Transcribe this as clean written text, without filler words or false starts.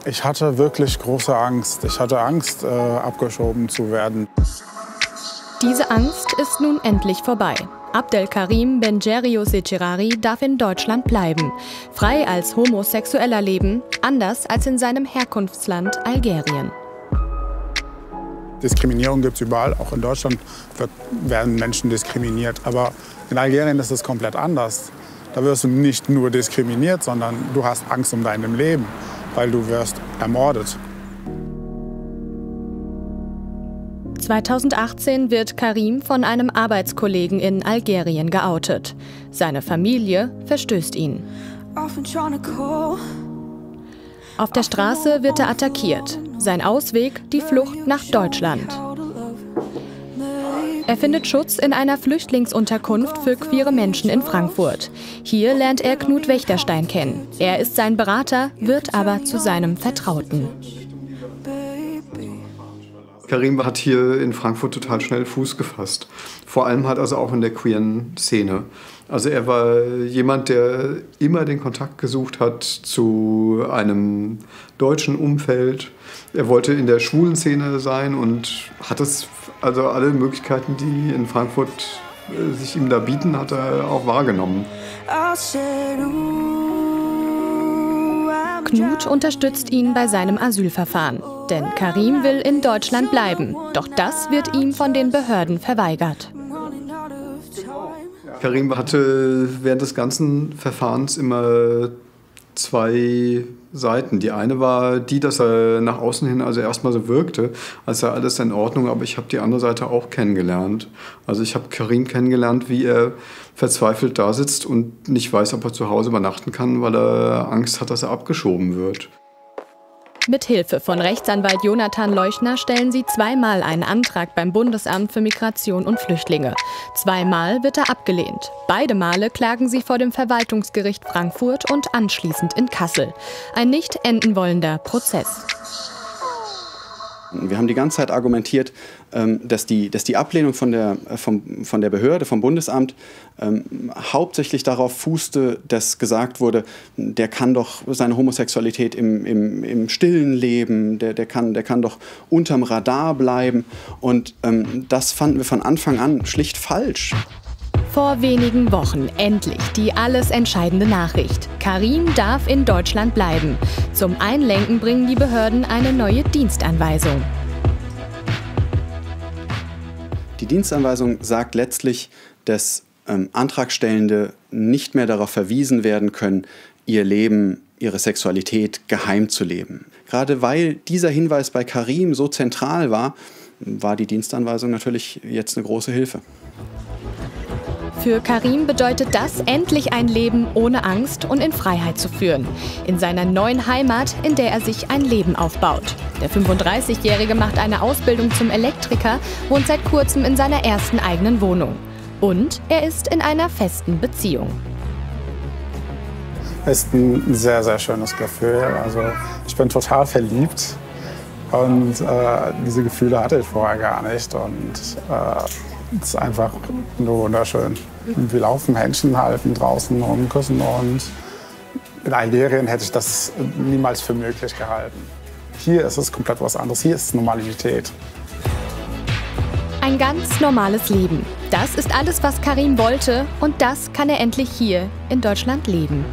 Ich hatte wirklich große Angst. Ich hatte Angst, abgeschoben zu werden. Diese Angst ist nun endlich vorbei. Abdelkarim Benjerio Secirari darf in Deutschland bleiben. Frei als Homosexueller leben, anders als in seinem Herkunftsland Algerien. Diskriminierung gibt es überall, auch in Deutschland werden Menschen diskriminiert. Aber in Algerien ist es komplett anders. Da wirst du nicht nur diskriminiert, sondern du hast Angst um dein Leben, weil du wirst ermordet. 2018 wird Karim von einem Arbeitskollegen in Algerien geoutet. Seine Familie verstößt ihn. Auf der Straße wird er attackiert. Sein Ausweg, die Flucht nach Deutschland. Er findet Schutz in einer Flüchtlingsunterkunft für queere Menschen in Frankfurt. Hier lernt er Knut Wächterstein kennen. Er ist sein Berater, wird aber zu seinem Vertrauten. Karim hat hier in Frankfurt total schnell Fuß gefasst. Vor allem hat also auch in der queeren Szene. Also er war jemand, der immer den Kontakt gesucht hat zu einem deutschen Umfeld. Er wollte in der schwulen Szene sein und hat es, also alle Möglichkeiten, die in Frankfurt sich ihm da bieten, hat er auch wahrgenommen. Knut unterstützt ihn bei seinem Asylverfahren. Denn Karim will in Deutschland bleiben. Doch das wird ihm von den Behörden verweigert. Karim hatte während des ganzen Verfahrens immer zwei Seiten. Die eine war die, dass er nach außen hin also erstmal so wirkte, als sei alles in Ordnung, aber ich habe die andere Seite auch kennengelernt. Also ich habe Karim kennengelernt, wie er verzweifelt da sitzt und nicht weiß, ob er zu Hause übernachten kann, weil er Angst hat, dass er abgeschoben wird. Mit Hilfe von Rechtsanwalt Jonathan Leuchner stellen sie zweimal einen Antrag beim Bundesamt für Migration und Flüchtlinge. Zweimal wird er abgelehnt. Beide Male klagen sie vor dem Verwaltungsgericht Frankfurt und anschließend in Kassel. Ein nicht enden wollender Prozess. Wir haben die ganze Zeit argumentiert, dass die Ablehnung von der Behörde, vom Bundesamt, hauptsächlich darauf fußte, dass gesagt wurde, der kann doch seine Homosexualität im Stillen leben, der kann doch unterm Radar bleiben. Und das fanden wir von Anfang an schlicht falsch. Vor wenigen Wochen endlich die alles entscheidende Nachricht. Karim darf in Deutschland bleiben. Zum Einlenken bringen die Behörden eine neue Dienstanweisung. Die Dienstanweisung sagt letztlich, dass Antragstellende nicht mehr darauf verwiesen werden können, ihr Leben, ihre Sexualität geheim zu leben. Gerade weil dieser Hinweis bei Karim so zentral war, war die Dienstanweisung natürlich jetzt eine große Hilfe. Für Karim bedeutet das, endlich ein Leben ohne Angst und in Freiheit zu führen. In seiner neuen Heimat, in der er sich ein Leben aufbaut. Der 35-Jährige macht eine Ausbildung zum Elektriker, wohnt seit kurzem in seiner ersten eigenen Wohnung. Und er ist in einer festen Beziehung. Es ist ein sehr, sehr schönes Gefühl. Also ich bin total verliebt. Und diese Gefühle hatte ich vorher gar nicht. Und es ist einfach nur wunderschön. Wir laufen Händchen halten draußen und küssen. Und in Algerien hätte ich das niemals für möglich gehalten. Hier ist es komplett was anderes. Hier ist Normalität. Ein ganz normales Leben. Das ist alles, was Karim wollte. Und das kann er endlich hier in Deutschland leben.